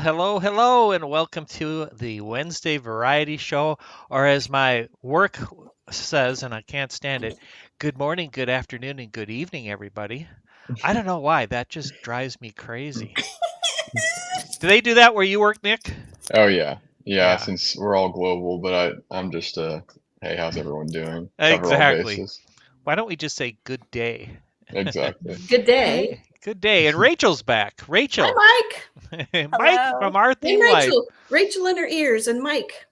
hello, hello, and welcome to the Wednesday Variety Show, or as my work says, and I can't stand it, good morning, good afternoon, and good evening, everybody. I don't know why, that just drives me crazy. Do they do that where you work, Nick? Oh yeah. Yeah, Yeah, since we're all global, but I'm just hey, how's everyone doing? Cover all exactly. bases. Why don't we just say good day? Exactly. Good day. Hey, good day. And Rachel's back. Hi, Rachel, Mike. Mike Hello. from Our And Theme Life. Rachel in her ears, and Mike.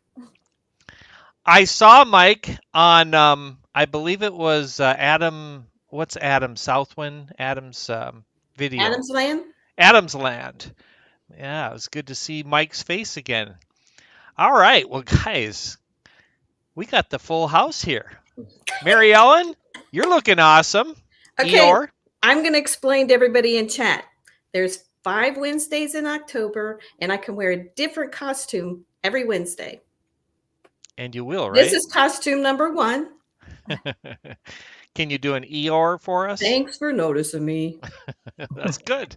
I saw Mike on, I believe it was Adam. What's Adam Southwind? Adam's video. Adam's Land. Adam's Land. Yeah, it was good to see Mike's face again. All right, well, guys, we got the full house here. Mary Ellen, you're looking awesome. Okay, Eeyore, I'm going to explain to everybody in chat. There's 5 Wednesdays in October, and I can wear a different costume every Wednesday. and you will, This right? is costume number 1. Can you do an Eeyore for us? Thanks for noticing me. That's good.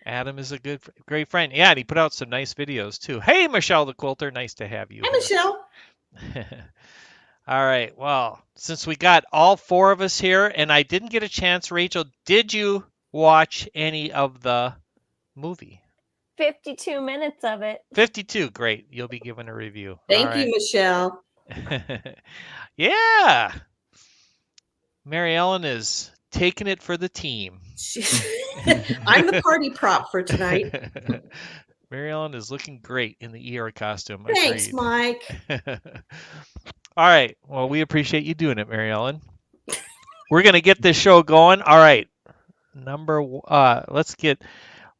Adam is a great friend. Yeah, and he put out some nice videos too. Hey, Michelle the Quilter, nice to have you Hi, here. Michelle. All right. Well, since we got all 4 of us here, and I didn't get a chance, Rachel, did you watch any of the movie? 52 minutes of it. 52. Great. You'll be given a review. Thank you, Michelle. Yeah. Mary Ellen is taking it for the team. I'm the party prop for tonight. Mary Ellen is looking great in the Eeyore costume. Thanks, Agreed. Mike. All right. Well, we appreciate you doing it, Mary Ellen. We're gonna get this show going. All right. Let's get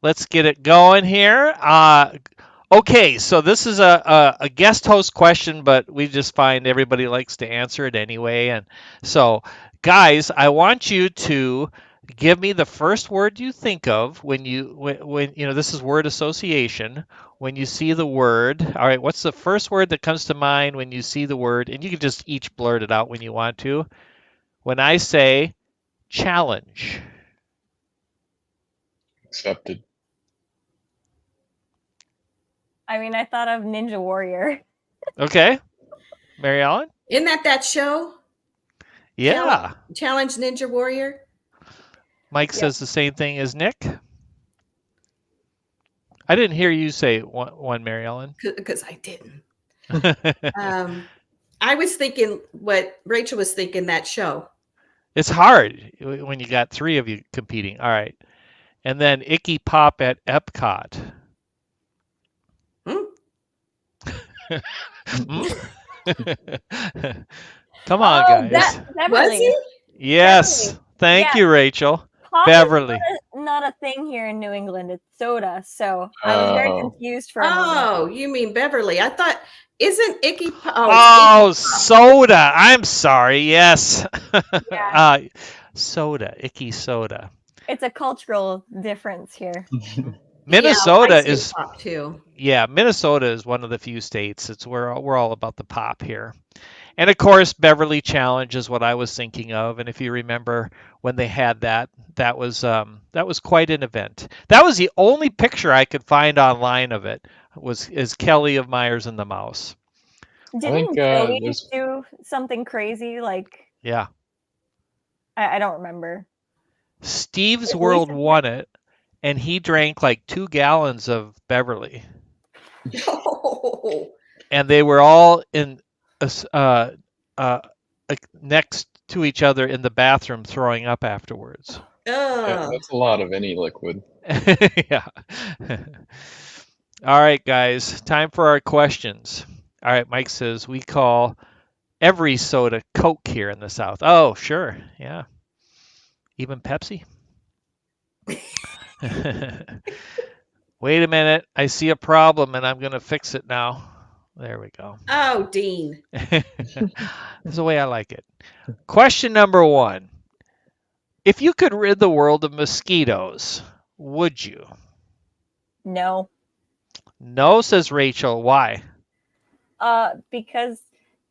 it going here. Okay, so this is a guest host question, but we just find everybody likes to answer it anyway. And so, guys, I want you to give me the first word you think of when this is word association. When you see the word, all right, what's the first word that comes to mind when you see the word? And you can just each blurt it out when you want to. When I say challenge. Accepted. I mean, I thought of Ninja Warrior. Okay. Mary Ellen? Isn't that show? Yeah. Challenge Ninja Warrior? Mike says the same thing as Nick. I didn't hear you say one Mary Ellen. Because I didn't. I was thinking what Rachel was thinking, that show. It's hard when you got 3 of you competing. All right. And then Icky Pop at Epcot. Come on, guys. Was he? Yes. Beverly. Thank you, Rachel. Pop Beverly. Is not a thing here in New England. It's soda. So I was very confused for a moment. Oh, you mean Beverly. I thought, isn't Icky Pop? Oh, soda. I'm sorry. Yes. Yeah. Soda. Icky soda. It's a cultural difference here. Minnesota yeah, is pop too. Yeah, Minnesota is one of the few states. We're all about the pop here. And of course, Beverly Challenge is what I was thinking of. And if you remember when they had that was quite an event. That was the only picture I could find online of it is Kelly of Myers and the Mouse. Didn't Joey do something crazy? Yeah. I don't remember. Steve's World won it, and he drank like 2 gallons of Beverly. Oh. And they were all in next to each other in the bathroom throwing up afterwards. Yeah, that's a lot of any liquid. Yeah. All right, guys, time for our questions. All right, Mike says we call every soda Coke here in the South. Oh, sure. Yeah. Even Pepsi. Wait a minute. I see a problem and I'm going to fix it now. There we go. Oh, Dean. That's the way I like it. Question number 1. If you could rid the world of mosquitoes, would you? No. No, says Rachel. Why? Because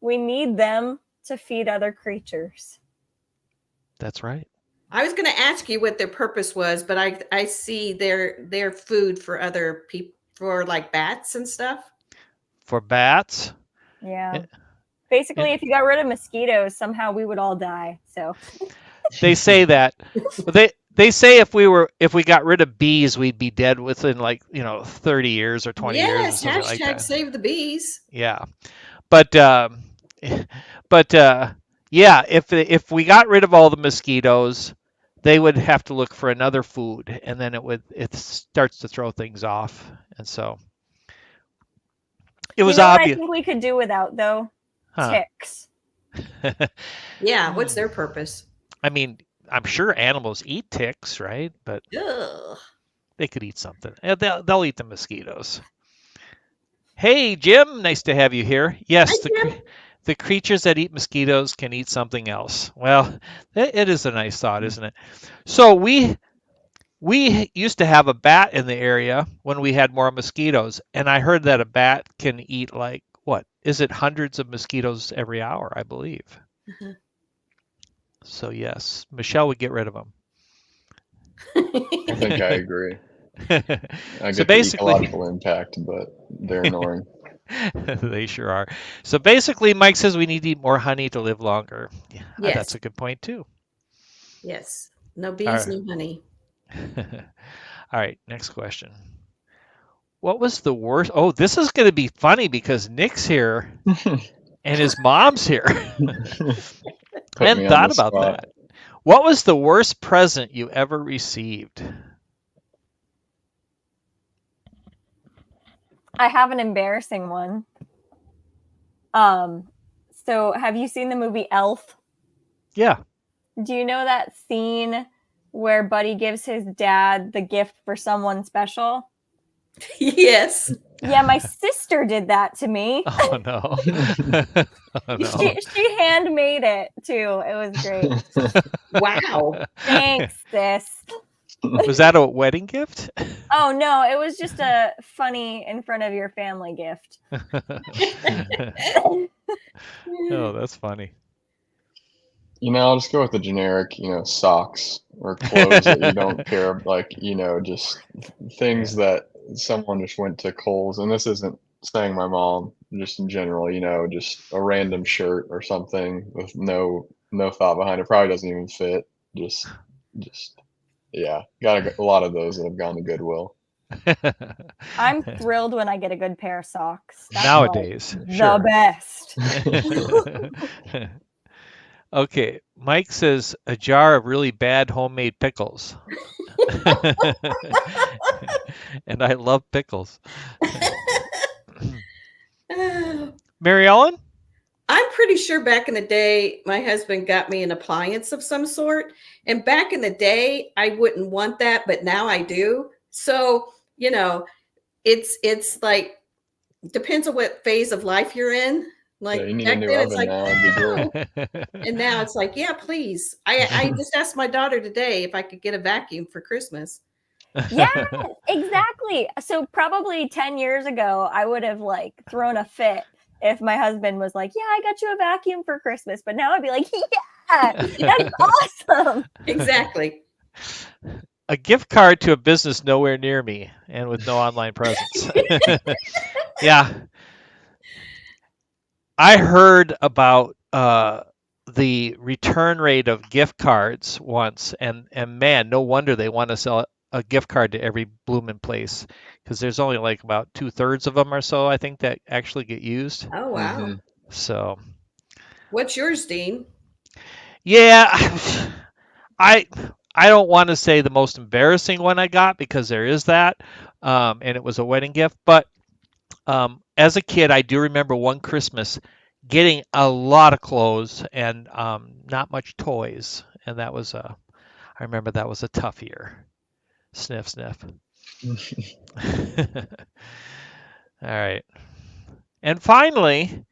we need them to feed other creatures. That's right. I was going to ask you what their purpose was, but I see their food for other people, for like bats and stuff. For bats. Yeah. Basically, if you got rid of mosquitoes, somehow we would all die. So They say that. They say if we got rid of bees, we'd be dead within 30 years or 20 years or Yes, something like hashtag that. save the bees. Yeah. But yeah, if we got rid of all the mosquitoes, they would have to look for another food, and then it starts to throw things off, and so it was what I obvious. think we could do without though? Huh. Ticks. Yeah, what's their purpose? I mean, I'm sure animals eat ticks, right? But Ugh. they could eat something. They'll eat the mosquitoes. Hey, Jim, nice to have you here. Yes, Hi, Jim. the creatures that eat mosquitoes can eat something else. Well, it is a nice thought, isn't it? So we used to have a bat in the area when we had more mosquitoes, and I heard that a bat can eat like what? Is it hundreds of mosquitoes every hour, I believe. Uh-huh. So yes, Michelle would get rid of them. I think I agree. I So get the basically, ecological impact, but they're annoying. they sure are. So basically, Mike says we need to eat more honey to live longer. Yeah, Yes. that's a good point too. Yes. No bees, All right. no honey. All right, next question. What was the worst? Oh, this is going to be funny because Nick's here and his mom's here. I hadn't thought about that. What was the worst present you ever received? I have an embarrassing one. So have you seen the movie Elf? Yeah. Do you know that scene where Buddy gives his dad the gift for someone special? Yes. Yeah, my sister did that to me. Oh no. Oh, no. She handmade it too. It was great. Wow. Thanks, sis. Was that a wedding gift? Oh no, it was just a funny in front of your family gift. Oh, that's funny. I'll just go with the generic, socks or clothes that you don't care, like, just things that someone just went to Kohl's, and this isn't saying my mom, just in general, just a random shirt or something with no thought behind it. Probably doesn't even fit. Just yeah, got a lot of those that have gone to Goodwill. I'm thrilled when I get a good pair of socks. That's Nowadays, like sure. the best. Okay, Mike says a jar of really bad homemade pickles. And I love pickles. Mary Ellen? I'm pretty sure back in the day, my husband got me an appliance of some sort. And back in the day, I wouldn't want that, but now I do. So, it's like, depends on what phase of life you're in. Like, Yeah, you need back a new then, it's oven like, now. It'd be great. and now it's like, yeah, please. I just asked my daughter today if I could get a vacuum for Christmas. Yeah, exactly. So probably 10 years ago, I would have like thrown a fit if my husband was like, yeah, I got you a vacuum for Christmas. But now I'd be like, yeah, that's awesome. Exactly. A gift card to a business nowhere near me and with no online presence. Yeah. I heard about the return rate of gift cards once, and man, no wonder they want to sell a gift card to every bloomin' place, because there's only like about 2/3 of them or so, I think, that actually get used. Oh, wow. Mm-hmm. So, What's yours, Dean? yeah, I don't want to say the most embarrassing one I got, because there is that, and it was a wedding gift. But as a kid, I do remember one Christmas getting a lot of clothes and not much toys, and that was I remember that was a tough year. Sniff, sniff. All right. And finally,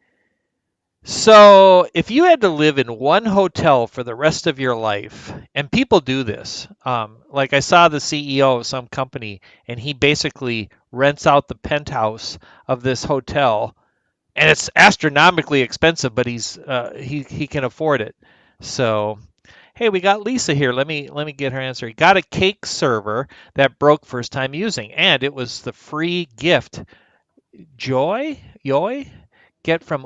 so if you had to live in one hotel for the rest of your life, and people do this, like I saw the CEO of some company, and he basically rents out the penthouse of this hotel, and it's astronomically expensive, but he can afford it. So, Hey, we got Lisa here. Let me get her answer. Got a cake server that broke first time using, and it was the free gift. Yoy get from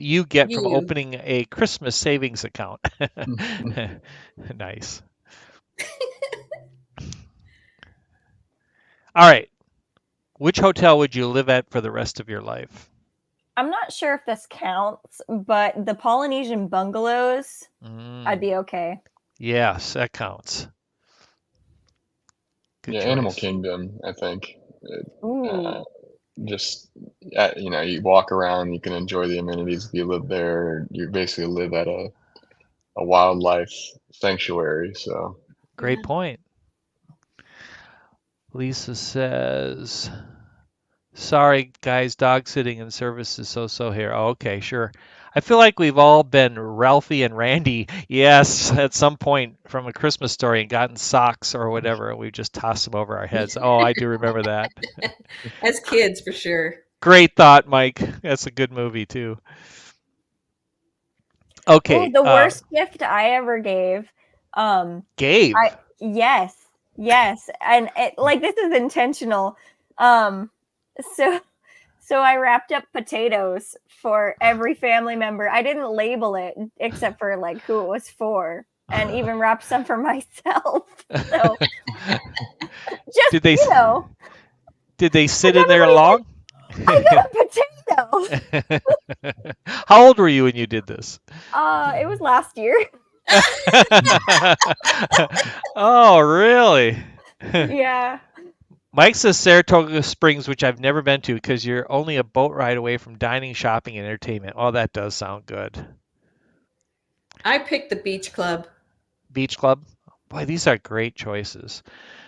you get from You. opening a Christmas savings account. Nice. All right. Which hotel would you live at for the rest of your life? I'm not sure if this counts, but the Polynesian bungalows, I'd be okay. Yes, that counts. Good Yeah, choice. Animal Kingdom, I think. Ooh. Just you walk around, you can enjoy the amenities if you live there. You basically live at a wildlife sanctuary. So Great Yeah. point. Lisa says, sorry, guys, dog sitting and service is so here. Oh, okay, sure. I feel like we've all been Ralphie and Randy, yes, at some point from A Christmas Story and gotten socks or whatever, and we've just tossed them over our heads. Oh, I do remember that. As kids, for sure. Great thought, Mike. That's a good movie, too. Okay. Ooh, the worst gift I ever gave. Gave. Yes, and this is intentional. So I wrapped up potatoes for every family member. I didn't label it except for like who it was for, and even wrapped some for myself. So just Did they Did they sit in there long? I got a potato. How old were you when you did this? It was last year. Oh, really? Yeah. Mike says Saratoga Springs, which I've never been to because you're only a boat ride away from dining, shopping, and entertainment. Oh, that does sound good. I picked the beach club. Beach Club? Boy, these are great choices.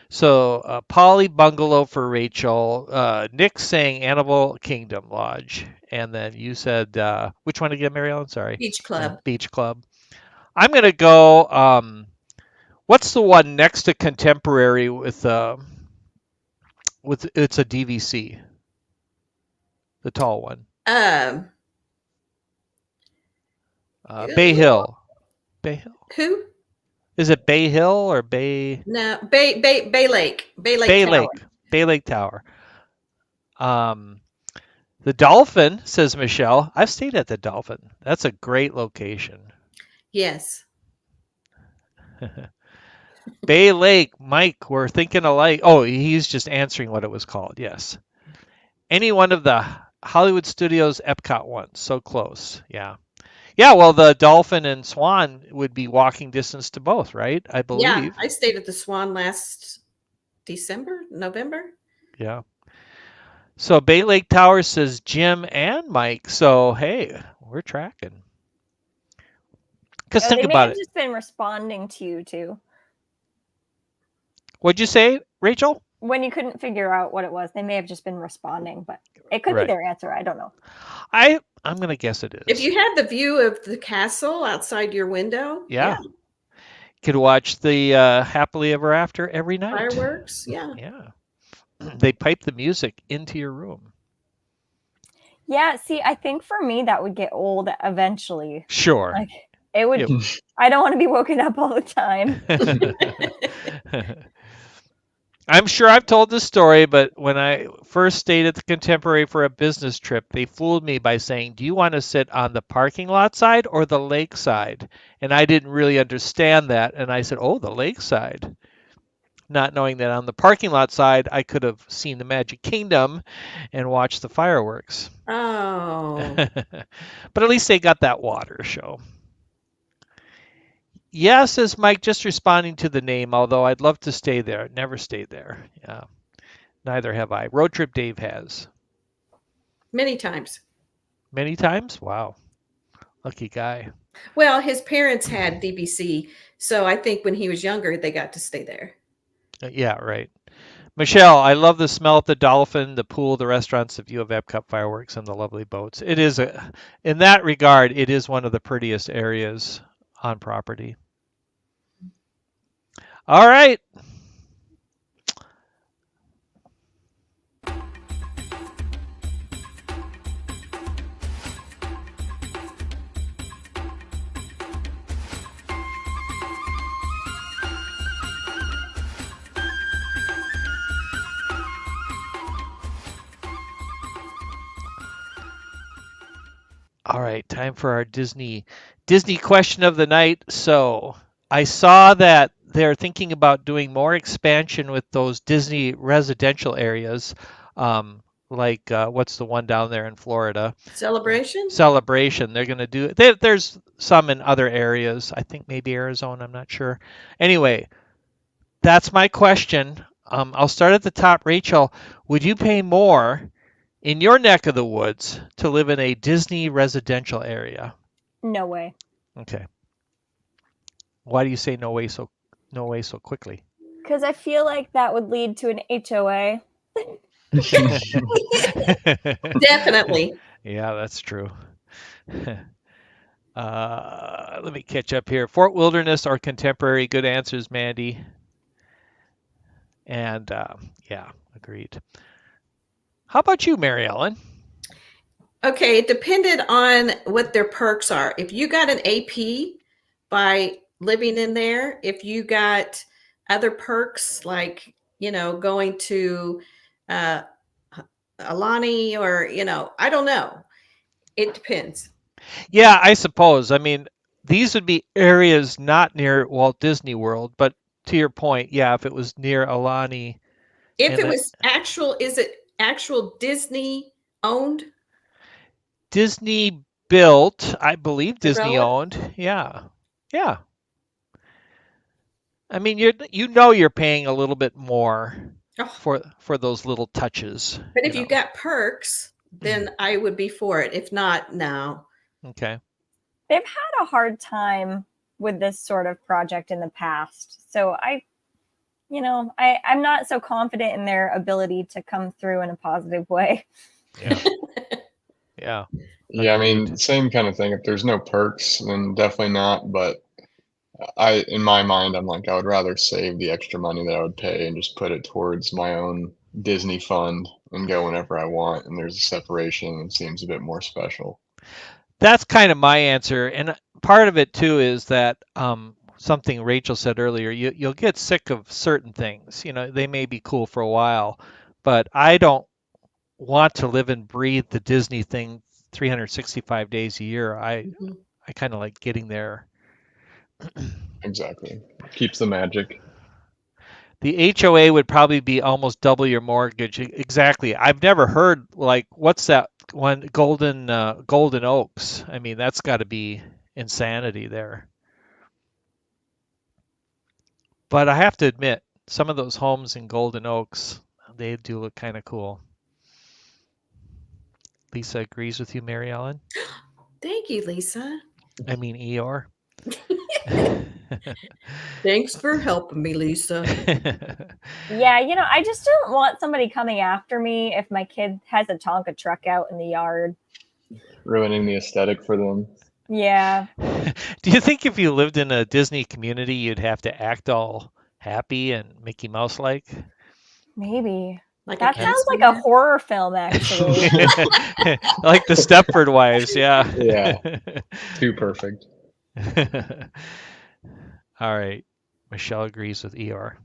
So, Polly Bungalow for Rachel. Nick saying Animal Kingdom Lodge. And then you said, which one again, Mary Ellen? Sorry. Beach club. Beach Club. I'm going to go, what's the one next to Contemporary with it's a DVC? The tall one. Bay Hill. Bay Hill. Who? Is it Bay Hill or Bay? No, Bay Lake. Bay Lake. Bay Tower. Lake. Bay Lake Tower. The Dolphin, says Michelle. I've stayed at the Dolphin. That's a great location. Yes. Bay Lake, Mike, we're thinking alike. Oh, he's just answering what it was called. Yes. Any one of the Hollywood Studios Epcot ones. So close. Yeah. Yeah, well, the Dolphin and Swan would be walking distance to both, right? I believe. Yeah, I stayed at the Swan last November. Yeah. So Bay Lake Tower says Jim and Mike. So, hey, we're tracking. Because think they may about have it. just been responding to you too. What'd you say, Rachel? When you couldn't figure out what it was, they may have just been responding, but it could Right. be their answer. I don't know. I'm going to guess it is. If you had the view of the castle outside your window, Yeah. Could watch the Happily Ever After every night. Fireworks, yeah. Yeah. They pipe the music into your room. Yeah, see, I think for me that would get old eventually. Sure. Like it would. I don't want to be woken up all the time. I'm sure I've told this story, but when I first stayed at the Contemporary for a business trip, they fooled me by saying, do you want to sit on the parking lot side or the lake side? And I didn't really understand that. And I said, oh, the lake side. Not knowing that on the parking lot side, I could have seen the Magic Kingdom and watched the fireworks. Oh. But at least they got that water show. Yeah, says Mike, just responding to the name, although I'd love to stay there. Never stayed there. Yeah. Neither have I. Road Trip Dave has. Many times. Many times? Wow. Lucky guy. Well, his parents had DBC, so I think when he was younger, they got to stay there. Yeah, right. Michelle, I love the smell of the Dolphin, the pool, the restaurants, the view of Epcot fireworks, and the lovely boats. It is, in that regard, it is one of the prettiest areas on property. All right. All right, time for our Disney question of the night. So I saw that they're thinking about doing more expansion with those Disney residential areas, like what's the one down there in Florida? Celebration? Celebration. They're going to do. There's some in other areas. I think maybe Arizona. I'm not sure. Anyway, that's my question. I'll start at the top. Rachel, would you pay more in your neck of the woods to live in a Disney residential area? No way. Okay. Why do you say no way so quickly? Because I feel like that would lead to an HOA. Definitely. Yeah, that's true. Let me catch up here. Fort Wilderness or Contemporary? Good answers, Mandy. And yeah, agreed. How about you, Mary Ellen? Okay, it depended on what their perks are. If you got an AP by living in there, if you got other perks like, going to Alani or, I don't know. It depends. Yeah, I suppose. I mean, these would be areas not near Walt Disney World, but to your point, yeah, if it was near Alani. If it was is it actual Disney owned? Disney built, I believe Disney Developed? owned. Yeah. Yeah. I mean, you're paying a little bit more Oh, for those little touches. but if you got perks, then I would be for it. If not, no. Okay. They've had a hard time with this sort of project in the past. So I'm not so confident in their ability to come through in a positive way. Yeah. Yeah. Yeah, I mean, Agreed. same kind of thing. If there's no perks, then definitely not. But in my mind, I'm like, I would rather save the extra money that I would pay and just put it towards my own Disney fund and go whenever I want. And there's a separation and it seems a bit more special. That's kind of my answer, and part of it too is that something Rachel said earlier. You'll get sick of certain things. They may be cool for a while, but I don't want to live and breathe the Disney thing 365 days a year. I kind of like getting there. Exactly. Keeps the magic. The HOA would probably be almost double your mortgage. Exactly. I've never heard like what's that one Golden Oaks. I mean, that's got to be insanity there. But I have to admit, some of those homes in Golden Oaks, they do look kind of cool. Lisa agrees with you, Mary Ellen. Thank you, Lisa. I mean, Eeyore. Thanks for helping me, Lisa. Yeah, I just don't want somebody coming after me if my kid has a Tonka truck out in the yard. Ruining the aesthetic for them. Yeah. Do you think if you lived in a Disney community, you'd have to act all happy and Mickey Mouse like? Maybe. Like that sounds like a horror film, actually. Like the Stepford Wives, yeah. Yeah. Too perfect. All right. Michelle agrees with Eeyore.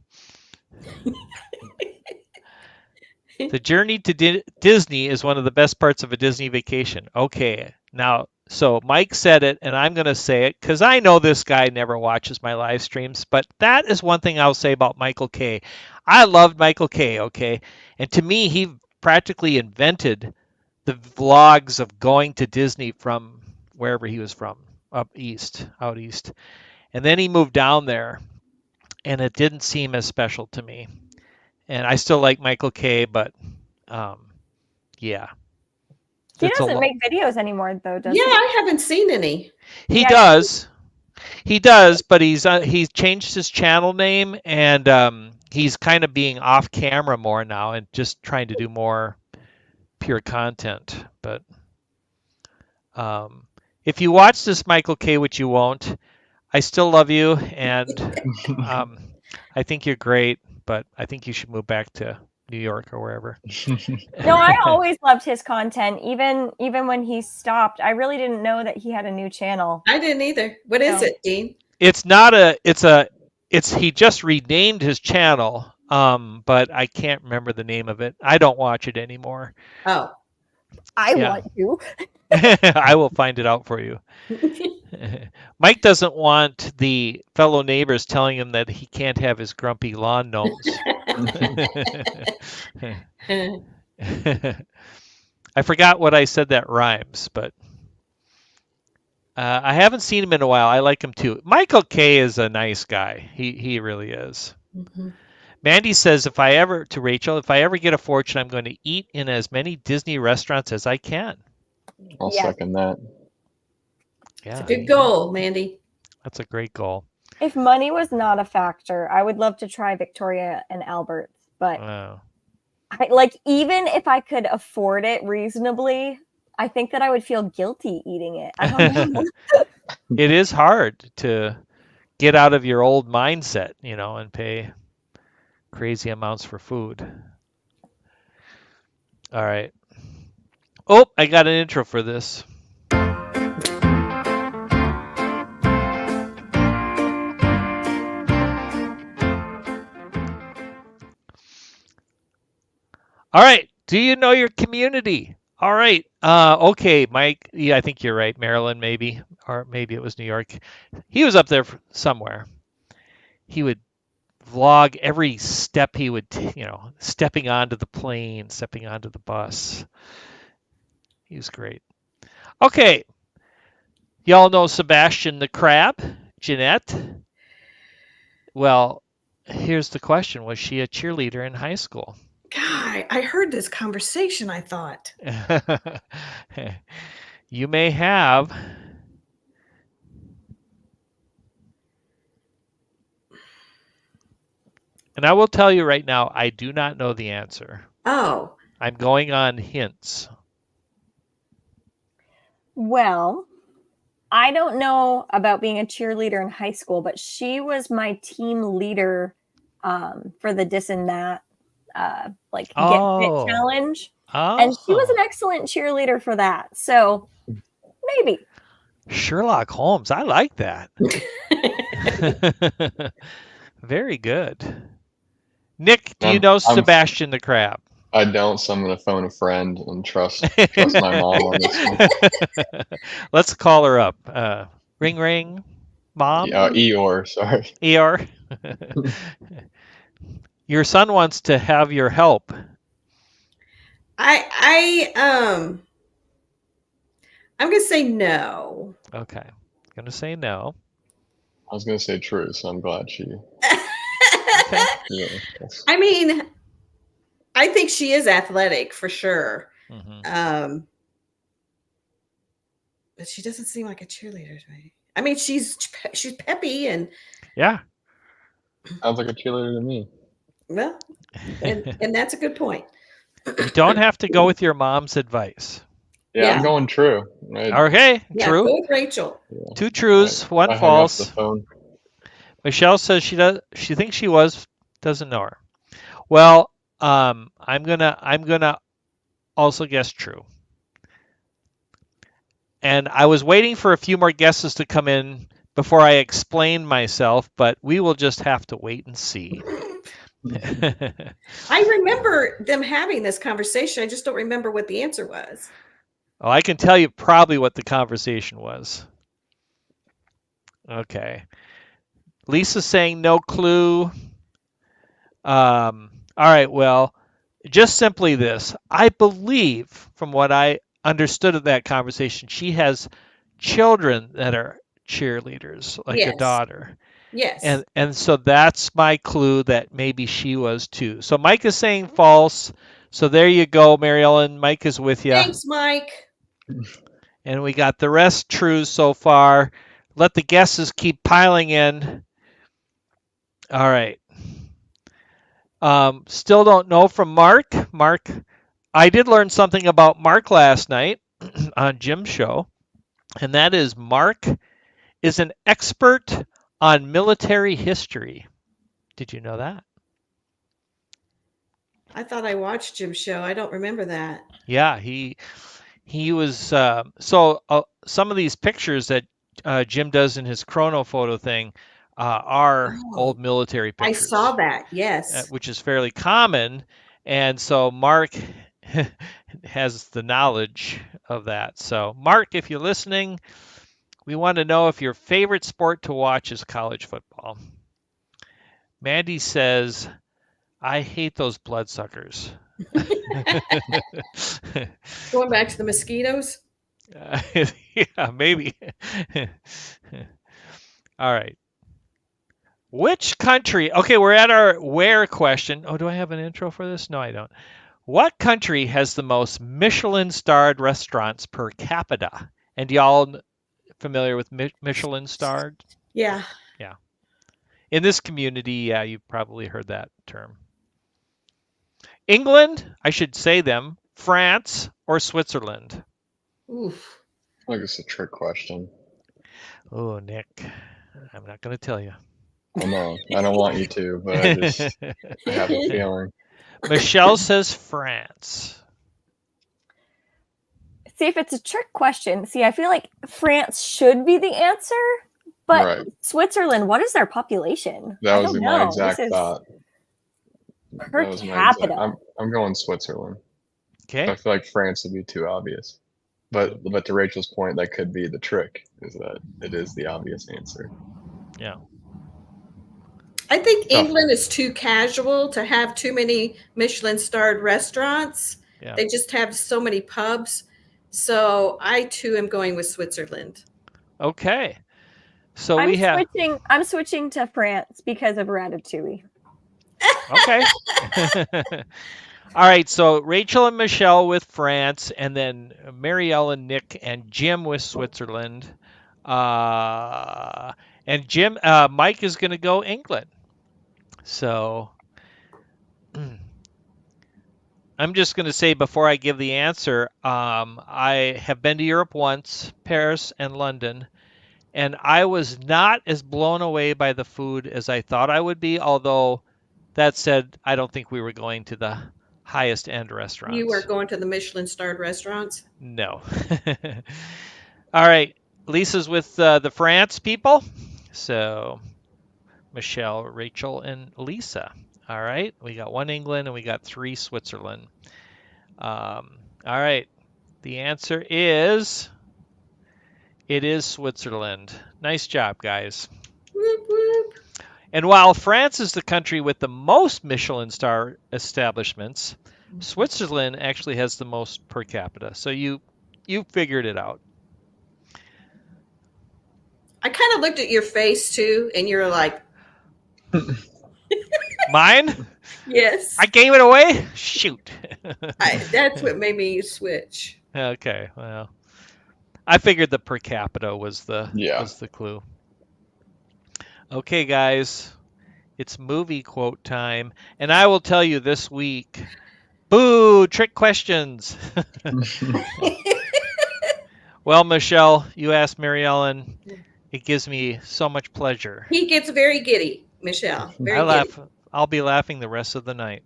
The journey to Disney is one of the best parts of a Disney vacation. Okay. Now, so Mike said it, and I'm going to say it because I know this guy never watches my live streams, but that is one thing I'll say about Michael K. I loved Michael K, okay? And to me, he practically invented the vlogs of going to Disney from wherever he was from, out east. And then he moved down there, and it didn't seem as special to me. And I still like Michael K, but yeah. He doesn't make videos anymore, though, does he? Yeah, I haven't seen any. He does. He does, but he's changed his channel name, and he's kind of being off camera more now and just trying to do more pure content. But if you watch this, Michael K, which you won't, I still love you, and I think you're great, but I think you should move back to New York or wherever. No, I always loved his content, even when he stopped. I really didn't know that he had a new channel. I didn't either. What is it, Dean? It's not he just renamed his channel, but I can't remember the name of it. I don't watch it anymore. Oh. I Yeah. want to. I will find it out for you. Mike doesn't want the fellow neighbors telling him that he can't have his grumpy lawn gnomes. I forgot what I said that rhymes, but I haven't seen him in a while. I like him too. Michael K is a nice guy. He really is. Mhm. Mandy says, if I ever get a fortune, I'm going to eat in as many Disney restaurants as I can. I'll Yes. second that. Yeah, Good goal, Mandy. that's a great goal. If money was not a factor, I would love to try Victoria and Albert's, but Wow. even if I could afford it reasonably, I think that I would feel guilty eating it. I don't know. It is hard to get out of your old mindset, and pay crazy amounts for food. All right. Oh, I got an intro for this. All right. Do you know your community? All right. Okay, Mike. Yeah, I think you're right. Maryland, maybe, or maybe it was New York. He was up there somewhere. He would vlog every step he would, stepping onto the plane, stepping onto the bus. He was great. Okay. Y'all know Sebastian the Crab, Jeanette. Well, here's the question. Was she a cheerleader in high school? God, I heard this conversation, I thought. You may have. And I will tell you right now, I do not know the answer. Oh, I'm going on hints. Well, I don't know about being a cheerleader in high school, but she was my team leader for the this and that get fit challenge. And she was an excellent cheerleader for that. So maybe. Sherlock Holmes. I like that. Very good. Nick, do you know Sebastian the Crab? I don't, so I'm going to phone a friend and trust my mom on this one. Let's call her up. Ring, ring. Mom? Yeah, Eeyore, sorry. Eeyore. Your son wants to have your help. I'm gonna say no. Okay. Gonna say no. I was going to say true, so I'm glad she. Okay. Yeah. I mean, I think she is athletic for sure. Mm-hmm. But she doesn't seem like a cheerleader to me. I mean, she's peppy and Yeah. Sounds like a cheerleader to me. well, and that's a good point. You don't have to go with your mom's advice. Yeah. I'm going true. Okay, Yeah, true. go with Rachel. Yeah. 2 trues, 1 I hung up false. the phone. Michelle says she thinks she was, doesn't know her. Well, I'm gonna also guess true. And I was waiting for a few more guesses to come in before I explain myself, but we will just have to wait and see. I remember them having this conversation. I just don't remember what the answer was. Oh, I can tell you probably what the conversation was. Okay. Lisa's saying no clue. All right, well, just simply this. I believe, from what I understood of that conversation, she has children that are cheerleaders, like a Yes. daughter. Yes. And so that's my clue that maybe she was too. So Mike is saying false. So there you go, Mary Ellen. Mike is with you. Thanks, Mike. And we got the rest true so far. Let the guesses keep piling in. All right. Still don't know from Mark. Mark, I did learn something about Mark last night on Jim's show, and that is Mark is an expert on military history. Did you know that? I thought I watched Jim's show. I don't remember that. Yeah, he was some of these pictures that Jim does in his chrono photo thing are old military pictures. I saw that. Yes. Which is fairly common. And so Mark has the knowledge of that. So, Mark, if you're listening, we want to know if your favorite sport to watch is college football. Mandy says, I hate those bloodsuckers. Going back to the mosquitoes. Yeah, maybe. All right. Which country? Okay, we're at our where question. Oh, do I have an intro for this? No, I don't. What country has the most Michelin-starred restaurants per capita? And y'all familiar with Michelin-starred? Yeah. Yeah. In this community, yeah, you've probably heard that term. England, I should say them, France, or Switzerland? Oof. I think it's a trick question. Oh, Nick, I'm not going to tell you. I know. I don't want you to, but I have a feeling. Michelle says France. See, if it's a trick question, I feel like France should be the answer, but Right. Switzerland, what is their population? That I was don't my know. exact This is thought. per That was my capita. I'm going Switzerland. Okay. I feel like France would be too obvious. But to Rachel's point, that could be the trick, is that it is the obvious answer. Yeah. I think Tough. England is too casual to have too many Michelin-starred restaurants. Yeah. They just have so many pubs. So I too am going with Switzerland. Okay. So I'm we have. I'm switching to France because of Ratatouille. Okay. All right. So Rachel and Michelle with France, and then Marielle and Nick and Jim with Switzerland. And Jim, Mike is going to go England. So I'm just going to say before I give the answer, I have been to Europe once, Paris and London, and I was not as blown away by the food as I thought I would be, although that said, I don't think we were going to the highest end restaurants. You are going to the Michelin-starred restaurants? No. All right. Lisa's with the France people. So Michelle, Rachel, and Lisa. All right. We got 1 England and we got 3 Switzerland. All right. The answer is it is Switzerland. Nice job, guys. Whoop, whoop. And while France is the country with the most Michelin star establishments, Switzerland actually has the most per capita. So you figured it out. I kind of looked at your face too, and you're like, Mine? yes. I gave it away? Shoot. That's what made me switch. Okay, well, I figured the per capita was the clue. Okay, guys, it's movie quote time, and I will tell you this week, boo, trick questions. Well, Michelle, you asked Mary Ellen. It gives me so much pleasure. He gets very giddy, Michelle. Very giddy. I'll be laughing the rest of the night.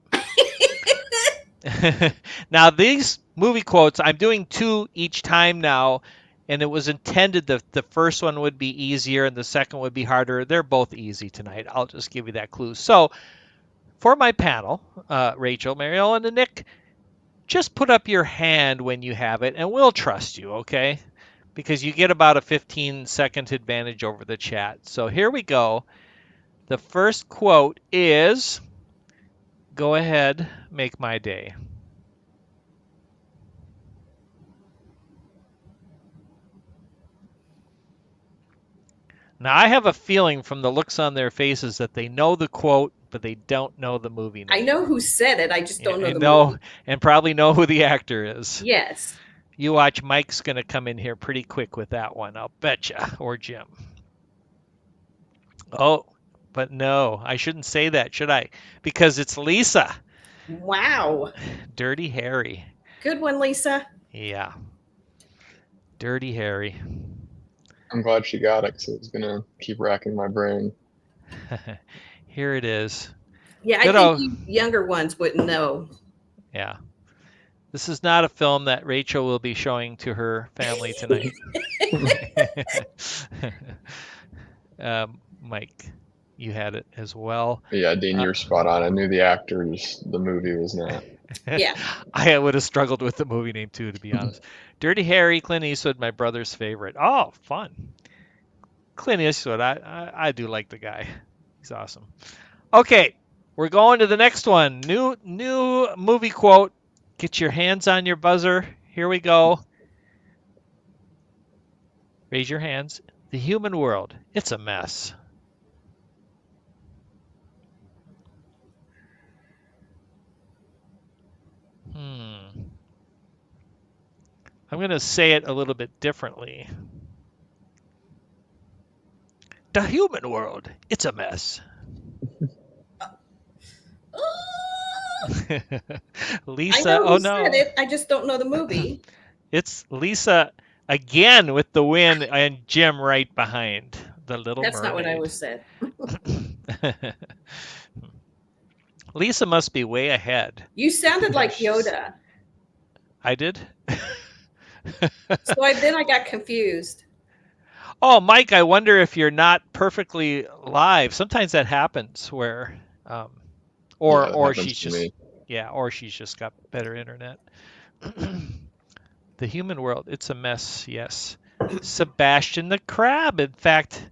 Now, these movie quotes, I'm doing 2 each time now, and it was intended that the first one would be easier and the second would be harder. They're both easy tonight. I'll just give you that clue. So, for my panel, Rachel, Mary Ellen, and Nick, just put up your hand when you have it, and we'll trust you, okay? Because you get about a 15-second advantage over the chat. So here we go. The first quote is, go ahead, make my day. Now, I have a feeling from the looks on their faces that they know the quote, but they don't know the movie name. I know who said it. I just don't know the movie. And probably know who the actor is. Yes. You watch, Mike's going to come in here pretty quick with that one, I'll betcha, or Jim. Oh, but no, I shouldn't say that, should I? Because it's Lisa. Wow. Dirty Harry. Good one, Lisa. Yeah. Dirty Harry. I'm glad she got it because it was going to keep racking my brain. Here it is. Yeah, I think you younger ones wouldn't know. Yeah. This is not a film that Rachel will be showing to her family tonight. Mike. you had it as well. Yeah, Dean, you're spot on. I knew the actors, the movie was not. Yeah. I would have struggled with the movie name too, to be honest. Dirty Harry, Clint Eastwood, my brother's favorite. Oh, fun. Clint Eastwood, I do like the guy. He's awesome. Okay, we're going to the next one. New movie quote. Get your hands on your buzzer. Here we go. Raise your hands. The human world, it's a mess. I'm going to say it a little bit differently. The human world, it's a mess. Lisa, I know oh who no. said it. I just don't know the movie. It's Lisa again with the win and Jim right behind. The Little That's Mermaid. not what I was said. Lisa must be way ahead. You sounded like Yoda. I did? So then I got confused. Oh, Mike, I wonder if you're not perfectly live. Sometimes that happens where or she's just or she's just got better internet. The human world, it's a mess, yes. Sebastian the Crab, in fact,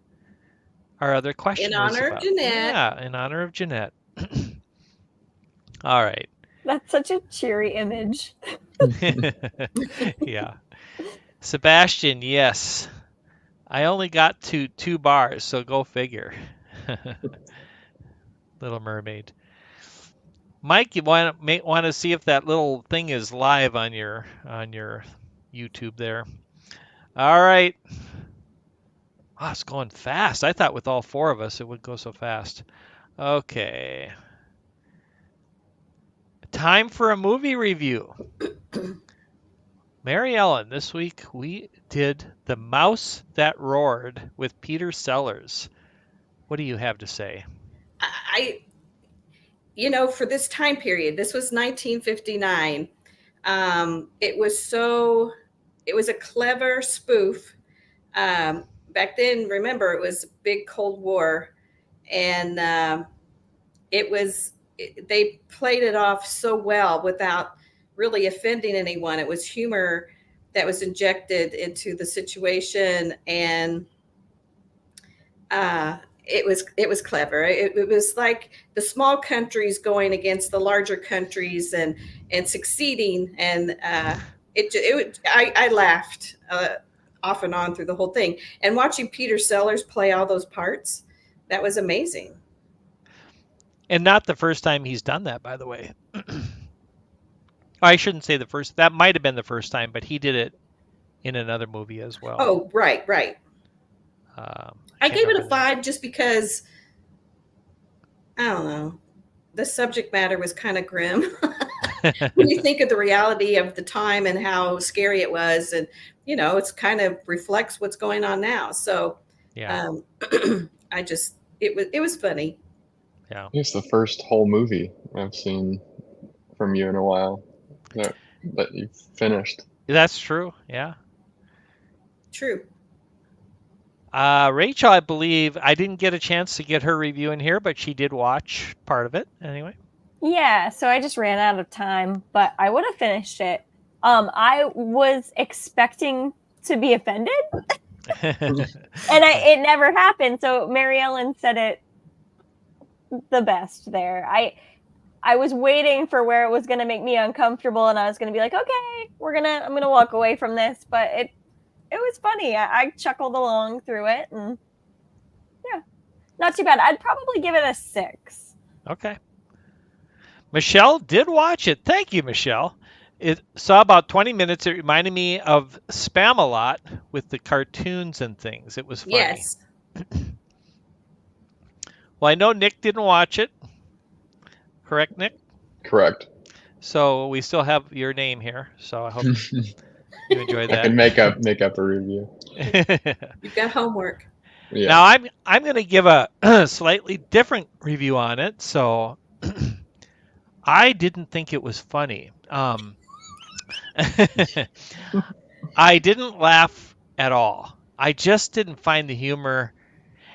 our other question In honor of Jeanette. Yeah, in honor of Jeanette. All right. That's such a cheery image. Yeah. Sebastian, yes. I only got to 2 bars, so go figure. Little Mermaid. Mike, you may want to see if that little thing is live on your YouTube there. All right. Wow, it's going fast. I thought with all 4 of us it would go so fast. Okay. Time for a movie review. Mary Ellen, this week we did The Mouse That Roared with Peter Sellers. What do you have to say? For this time period, this was 1959. It was a clever spoof. Back then, remember, it was a big Cold War, and they played it off so well without really offending anyone. It was humor that was injected into the situation, and it was clever. It was like the small countries going against the larger countries and succeeding, and I laughed off and on through the whole thing. And watching Peter Sellers play all those parts, that was amazing. And not the first time he's done that, by the way. I shouldn't say the first. That might have been the first time, but he did it in another movie as well. Oh, right. I gave it a 5 just because, I don't know, the subject matter was kind of grim. When you think of the reality of the time and how scary it was, and it's kind of reflects what's going on now. So, yeah, it was funny. Yeah, it's the first whole movie I've seen from you in a while that you've finished. That's true. Yeah, true. Rachel, I believe I didn't get a chance to get her review in here, but she did watch part of it anyway. Yeah, so I just ran out of time, but I would have finished it. I was expecting to be offended, and it never happened. So Mary Ellen said it the best there. I was waiting for where it was going to make me uncomfortable, and I was going to be like, okay, I'm going to walk away from this, but it was funny. I chuckled along through it, and yeah, not too bad. I'd probably give it a 6. Okay. Michelle did watch it. Thank you, Michelle. It saw about 20 minutes. It reminded me of Spam-A-Lot with the cartoons and things. It was funny. Yes. Well, I know Nick didn't watch it. Correct, Nick? Correct. So we still have your name here. So I hope you enjoyed that. I can make up a review. You've got homework. Yeah. Now I'm going to give a slightly different review on it. So I didn't think it was funny. I didn't laugh at all. I just didn't find the humor.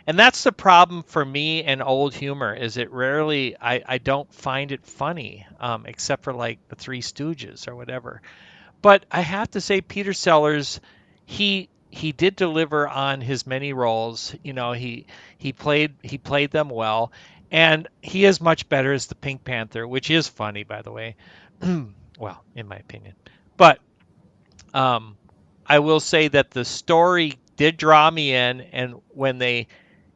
And that's the problem for me and old humor is it rarely I don't find it funny, except for like the Three Stooges or whatever. But I have to say, Peter Sellers, he did deliver on his many roles. You know, he played them well, and he is much better as the Pink Panther, which is funny, by the way. Well, in my opinion. But um, I will say that the story did draw me in, and when they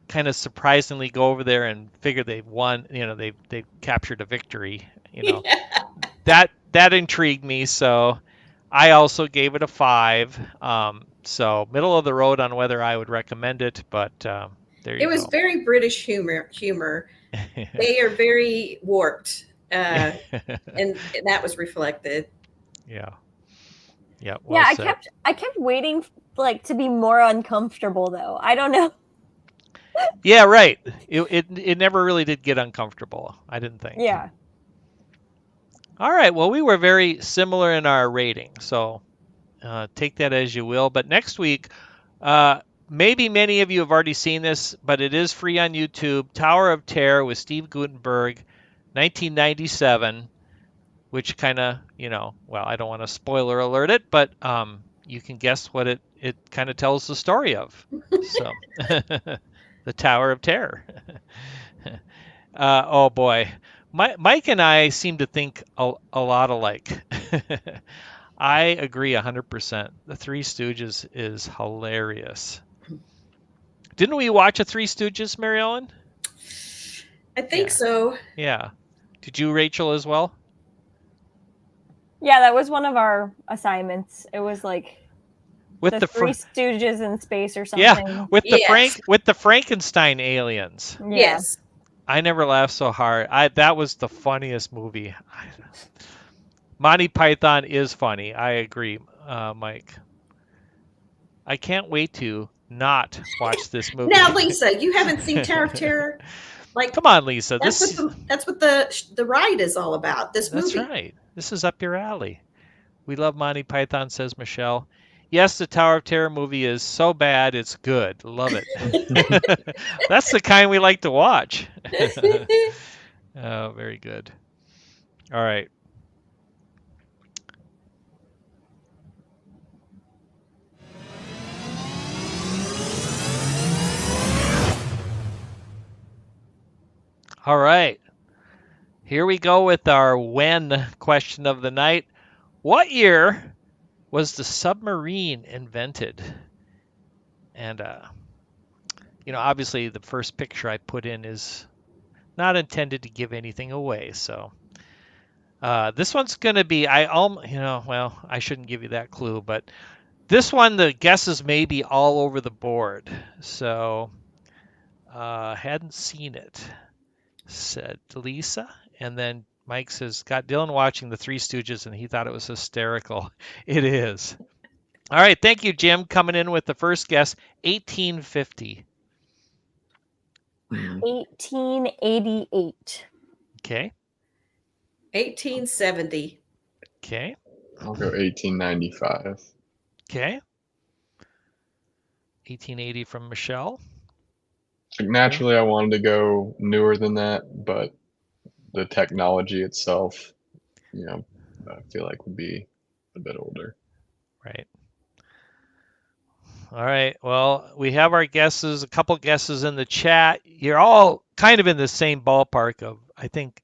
kind of surprisingly go over there and figure they've won, they've captured a victory, Yeah. that intrigued me. So I also gave it a 5. So middle of the road on whether I would recommend it, but there It you was go. very British humor. They are very warped, and that was reflected. Yeah. Yeah. Yeah, Well said. I kept waiting like to be more uncomfortable though. I don't know. Yeah. Right. It never really did get uncomfortable, I didn't think. Yeah. All right. Well, we were very similar in our rating, so take that as you will. But next week, maybe many of you have already seen this, but it is free on YouTube. Tower of Terror with Steve Guttenberg, 1997, which kind of, well, I don't want to spoiler alert it, but you can guess what it kind of tells the story of. So, the Tower of Terror. Oh boy. Mike and I seem to think a lot alike. I agree 100%. The Three Stooges is hilarious. Didn't we watch a Three Stooges, Mary Ellen? I think Yeah. so. Yeah. Did you, Rachel, as well? Yeah, that was one of our assignments. It was like With the Three Stooges in space or something. Yeah, with the Yes. with the Frankenstein aliens. Yeah. Yes. I never laughed so hard. That was the funniest movie. Monty Python is funny. I agree, Mike. I can't wait to not watch this movie. Now, Lisa, you haven't seen Tower of Terror? Like, Come on, Lisa. that's what the ride is all about. This That's movie. right. This is up your alley. We love Monty Python, says Michelle. Yes, the Tower of Terror movie is so bad it's good. Love it. That's the kind we like to watch. Oh, very good. All right. All right. Here we go with our when question of the night. What year was the submarine invented? And, obviously the first picture I put in is not intended to give anything away. So this one's going to be, well, I shouldn't give you that clue, but this one, the guesses may be all over the board. So hadn't seen it, said Lisa. And then Mike says, got Dylan watching the Three Stooges and he thought it was hysterical. It is. All right. Thank you, Jim, coming in with the first guess, 1850. 1888. Okay. 1870. Okay. I'll go 1895. Okay. 1880 from Michelle. Naturally, I wanted to go newer than that, but the technology itself, I feel like would be a bit older. Right. All right. Well, we have our guesses, a couple guesses in the chat. You're all kind of in the same ballpark of, I think,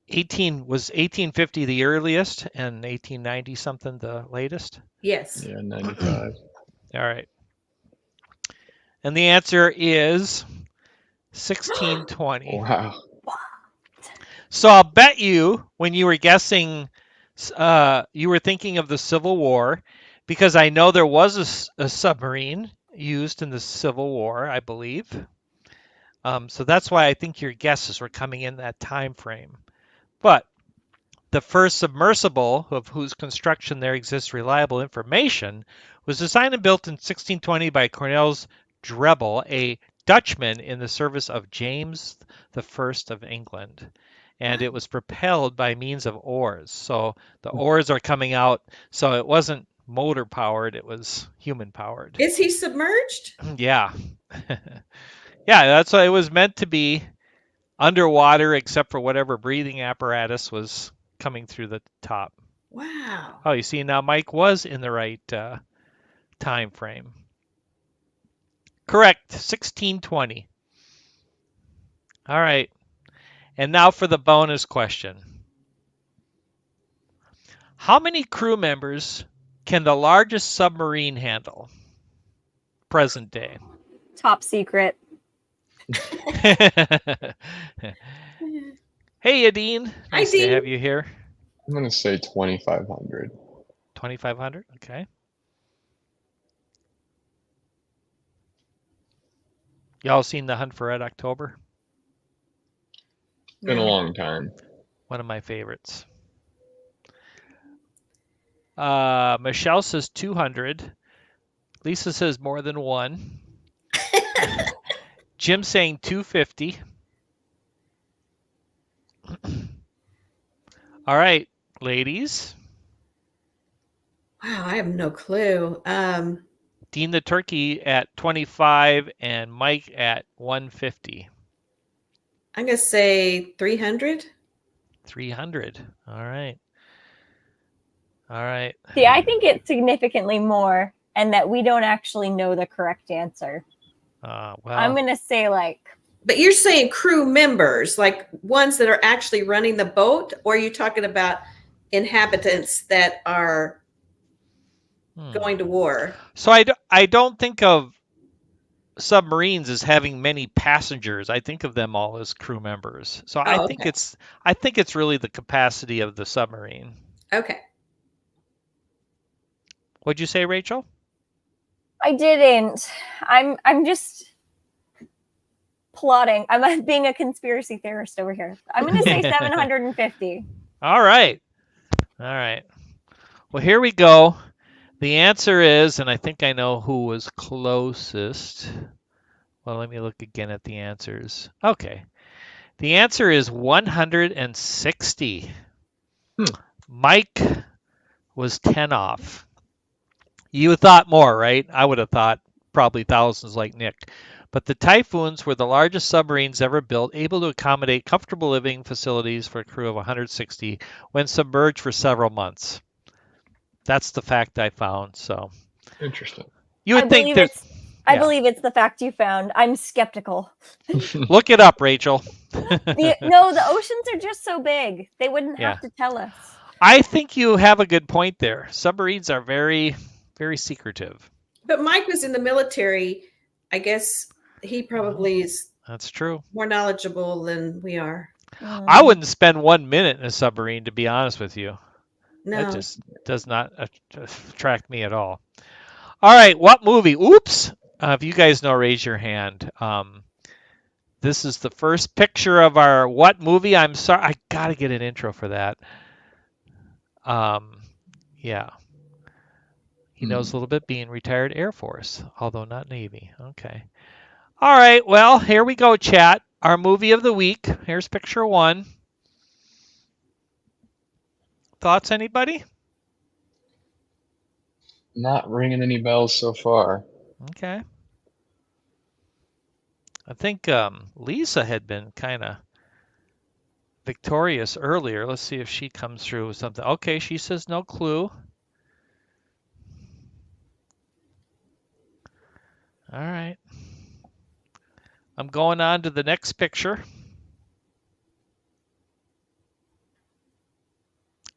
1850 the earliest and 1890 something the latest? Yes. Yeah, 95. All right. And the answer is 1620. Wow. So I'll bet you when you were guessing, you were thinking of the Civil War, because I know there was a submarine used in the Civil War, I believe. So that's why I think your guesses were coming in that time frame. But the first submersible, of whose construction there exists reliable information, was designed and built in 1620 by Cornelis Drebbel, a Dutchman in the service of James I of England. And it was propelled by means of oars. So the oars are coming out. So it wasn't motor powered, it was human powered. Is he submerged? Yeah. Yeah, that's what it was meant to be, underwater except for whatever breathing apparatus was coming through the top. Wow. Oh, you see now Mike was in the right time frame. Correct, 1620. All right. And now for the bonus question. How many crew members can the largest submarine handle? Present day. Top secret. Hey, Adine. Hi, Nice to Dean. have you here. I'm gonna say 2,500. 2,500. Okay. Y'all seen The Hunt for Red October? Been a No. long time. One of my favorites. Michelle says 200. Lisa says more than one. Jim saying 250. All right, ladies. Wow, I have no clue. Dean the Turkey at 25 and Mike at 150. I'm gonna say 300. 300. All right. All right. See, I think it's significantly more, and that we don't actually know the correct answer. Well, I'm gonna say like But you're saying crew members, like ones that are actually running the boat, or are you talking about inhabitants that are going to war? So I don't think of submarines as having many passengers. I think of them all as crew members. So I think okay. it's really the capacity of the submarine. Okay. What'd you say, Rachel? I didn't. I'm just plotting. I'm being a conspiracy theorist over here. I'm gonna say 750. All right. All right. Well, here we go. The answer is, and I think I know who was closest. Well, let me look again at the answers. Okay. The answer is 160. Mike was 10 off. You thought more, right? I would have thought probably thousands like Nick. But the Typhoons were the largest submarines ever built, able to accommodate comfortable living facilities for a crew of 160 when submerged for several months. That's the fact I found. So Interesting. you would think that. I believe it's the fact you found. I'm skeptical. Look it up, Rachel. No, the oceans are just so big. They wouldn't have to tell us. I think you have a good point there. Submarines are very, very secretive. But Mike was in the military. I guess he probably is. That's true. More knowledgeable than we are. I wouldn't spend 1 minute in a submarine, to be honest with you. No. That just does not attract me at all. All right, what movie? Oops. If you guys know, raise your hand. This is the first picture of our what movie? I'm sorry. I got to get an intro for that. Yeah. He knows a little bit being retired Air Force, although not Navy. Okay. All right, well, here we go, chat. Our movie of the week. Here's picture one. Thoughts, anybody? Not ringing any bells so far. Okay. I think Lisa had been kind of victorious earlier. Let's see if she comes through with something. Okay, she says no clue. All right. I'm going on to the next picture.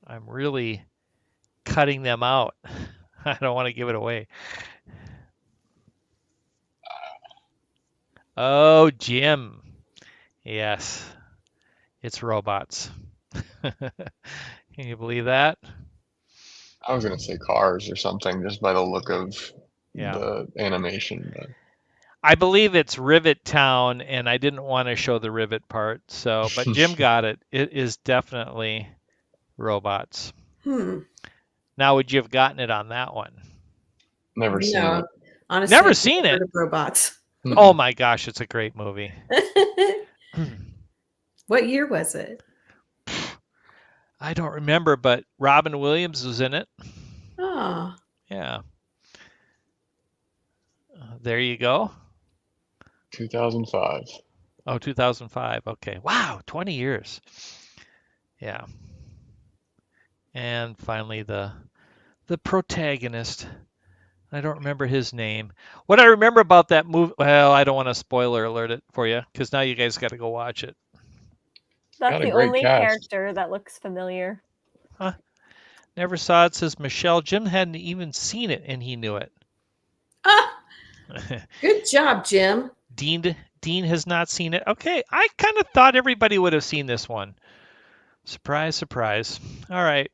I'm really cutting them out. I don't want to give it away. Oh, Jim. Yes. It's robots. Can you believe that? I was gonna say Cars or something just by the look of the animation. But I believe it's Rivet Town, and I didn't want to show the Rivet part. So, but Jim got it. It is definitely robots. Now, would you have gotten it on that one? Never seen it. Honestly, never seen it. Robots. Oh my gosh, it's a great movie. What year was it? I don't remember, but Robin Williams was in it. Oh. Yeah. There you go. 2005. Oh, 2005. Okay. Wow, 20 years. Yeah. And finally the protagonist. I don't remember his name. What I remember about that movie, well, I don't want to spoiler alert it for you because now you guys got to go watch it. That's Got a the great only cast. character that looks familiar. Huh? Never saw it, says Michelle. Jim hadn't even seen it and he knew it. Ah, good job, Jim. Dean has not seen it. Okay, I kind of thought everybody would have seen this one. Surprise, surprise. All right.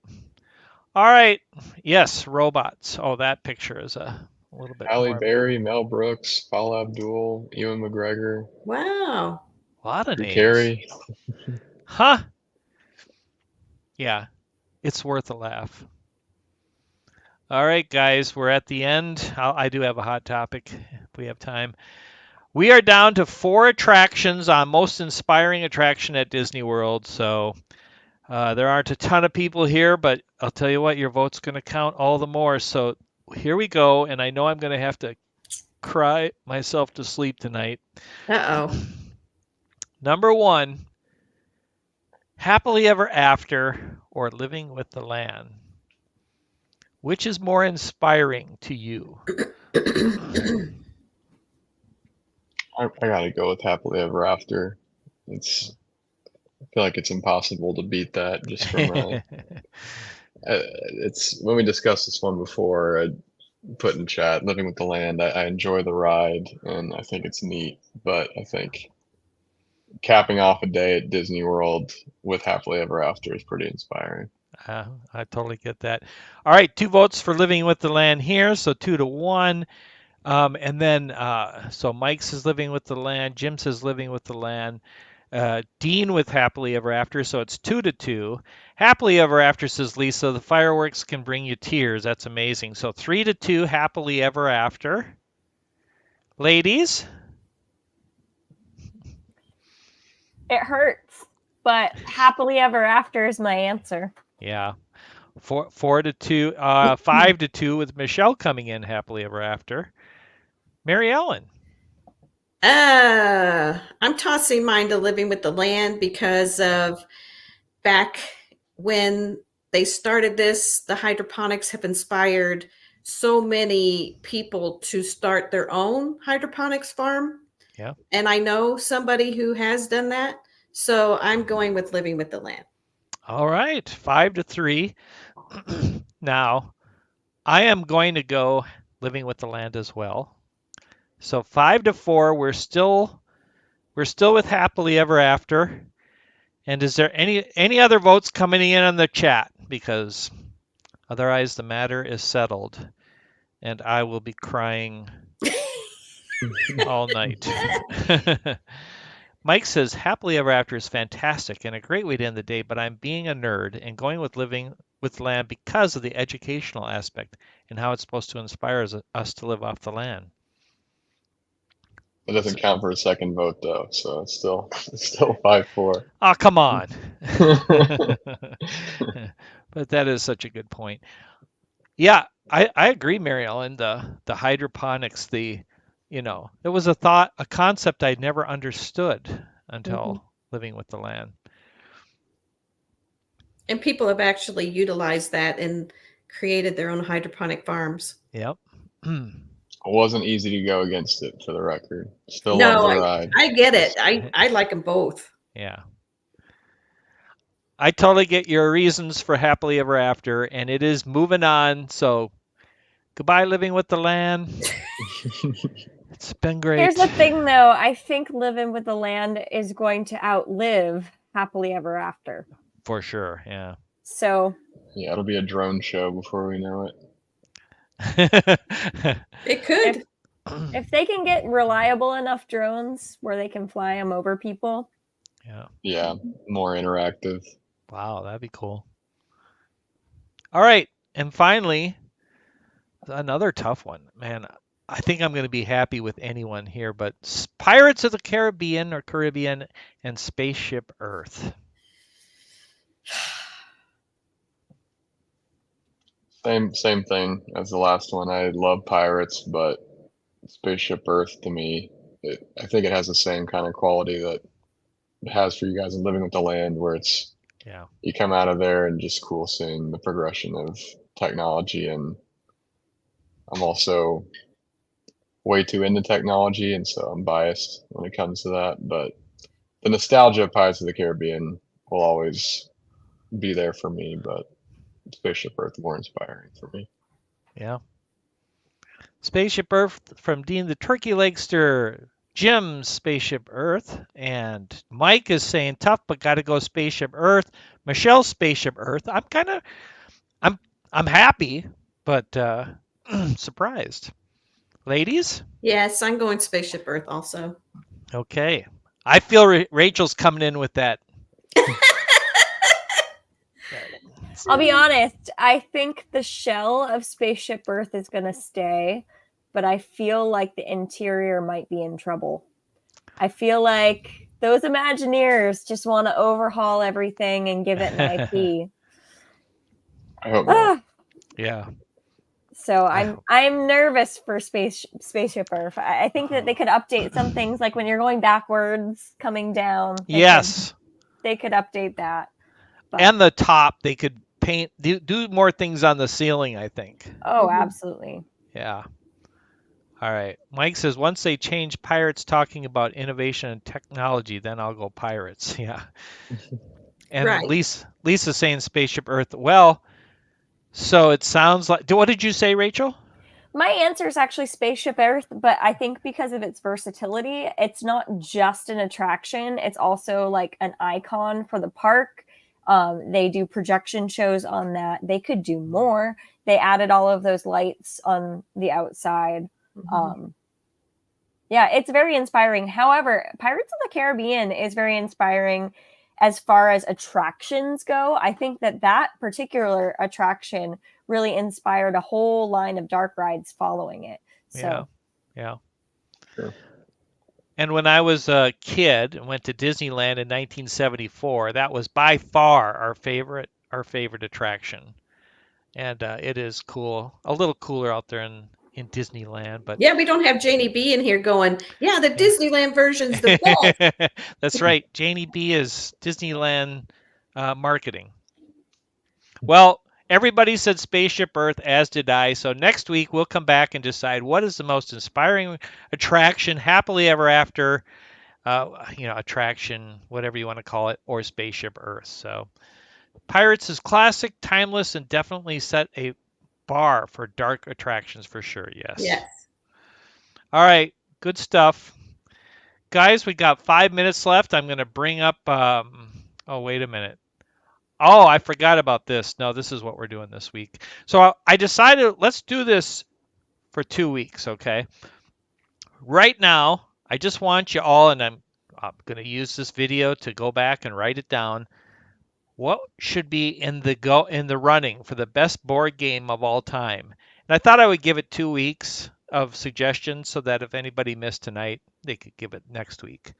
All right. Yes, robots. Oh, that picture is a little bit Halle more. Berry, Mel Brooks, Paul Abdul, Ewan McGregor, Wow. A lot of Drew names. Carey. Huh? Yeah, it's worth a laugh. All right, guys, we're at the end. I do have a hot topic if we have time. We are down to 4 attractions on most inspiring attraction at Disney World. So there aren't a ton of people here, but I'll tell you what, your vote's going to count all the more. So here we go, and I know I'm going to have to cry myself to sleep tonight. Uh-oh. Number 1, Happily Ever After or Living with the Land. Which is more inspiring to you? I gotta go with Happily Ever After. I feel like it's impossible to beat that just from it's when we discussed this one before. I put in chat, Living with the Land. I enjoy the ride and I think it's neat, but I think capping off a day at Disney World with Happily Ever After is pretty inspiring. I totally get that. All right, 2 votes for Living with the Land here, so 2-1. And then, so Mike says Living with the Land, Jim says Living with the Land, Dean with Happily Ever After, so it's 2-2. Happily Ever After, says Lisa, the fireworks can bring you tears. That's amazing. So 3-2, Happily Ever After. Ladies? It hurts, but Happily Ever After is my answer. Yeah. 4-2, 5-2 with Michelle coming in Happily Ever After. Mary Ellen? I'm tossing mine to Living with the Land because of back when they started this, the hydroponics have inspired so many people to start their own hydroponics farm. Yeah. And I know somebody who has done that. So I'm going with Living with the Land. All right, 5-3. Now, I am going to go Living with the Land as well. So 5-4. We're still with Happily Ever After. And is there any other votes coming in on the chat? Because otherwise the matter is settled, and I will be crying all night. Mike says Happily Ever After is fantastic and a great way to end the day, but I'm being a nerd and going with Living with the Land because of the educational aspect and how it's supposed to inspire us to live off the land. It doesn't count for a second vote though, so it's still 5-4. Oh, come on. But that is such a good point. Yeah, I agree, Mary Ellen. The hydroponics, it was a concept I'd never understood until Living with the Land. And people have actually utilized that and created their own hydroponic farms. Yep. It wasn't easy to go against it, for the record. Still No, love the ride. I get it. I like them both. Yeah. I totally get your reasons for Happily Ever After, and it is moving on. So goodbye, Living with the Land. It's been great. Here's the thing, though. I think Living with the Land is going to outlive Happily Ever After. For sure, yeah. So. Yeah, it'll be a drone show before we know it. It could. If they can get reliable enough drones where they can fly them over people. Yeah, more interactive. Wow, that'd be cool. All right, and finally, another tough one. Man, I think I'm going to be happy with anyone here, but Pirates of the Caribbean and Spaceship Earth. Same thing as the last one. I love Pirates, but Spaceship Earth to me I think it has the same kind of quality that it has for you guys in Living with the Land, where it's Yeah. you come out of there and just cool seeing the progression of technology. And I'm also way too into technology, and so I'm biased when it comes to that. But the nostalgia of Pirates of the Caribbean will always be there for me, but Spaceship Earth more inspiring for me. Yeah. Spaceship Earth from Dean the Turkey Legster. Jim's Spaceship Earth, and Mike is saying tough, but got to go Spaceship Earth. Michelle's Spaceship Earth. I'm I'm happy, but surprised. Ladies, Yes, I'm going Spaceship Earth also. okay. I feel Rachel's coming in with that. I'll be honest. I think the shell of Spaceship Earth is going to stay, but I feel like the interior might be in trouble. I feel like those Imagineers just want to overhaul everything and give it an IP. I hope not. Yeah. So I'm nervous for Spaceship Earth. I think that they could update some things, like when you're going backwards, coming down. Yes. They could update that. But, And the top, they could paint, do more things on the ceiling, I think. oh, absolutely. Yeah. All right. Mike says once they change Pirates talking about innovation and technology, then I'll go Pirates. Yeah. And Right. Lisa's saying Spaceship Earth. Well, so it sounds like. What did you say, Rachel? My answer is actually Spaceship Earth, but I think because of its versatility, it's not just an attraction. It's also like an icon for the park. They do projection shows on that. They could do more. They added all of those lights on the outside. Yeah, it's very inspiring. However, Pirates of the Caribbean is very inspiring as far as attractions go. I think that particular attraction really inspired a whole line of dark rides following it. So, yeah. Sure. And when I was a kid and went to Disneyland in 1974, that was by far our favorite attraction. And it is cool, a little cooler out there in Disneyland, but Yeah, we don't have Janie B in here going, yeah, the Disneyland version's the best. That's right. Janie B is Disneyland marketing. Well, everybody said Spaceship Earth, as did I. So next week we'll come back and decide what is the most inspiring attraction, happily ever after, attraction, whatever you want to call it, or Spaceship Earth. So Pirates is classic, timeless, and definitely set a bar for dark attractions for sure. Yes. All right. Good stuff. Guys, we got 5 minutes left. I'm going to bring up. Oh, wait a minute. Oh, I forgot about this. No, this is what we're doing this week. So I decided let's do this for 2 weeks, okay? Right now, I just want you all, and I'm going to use this video to go back and write it down. What should be in the running for the best board game of all time? And I thought I would give it 2 weeks of suggestions so that if anybody missed tonight, they could give it next week.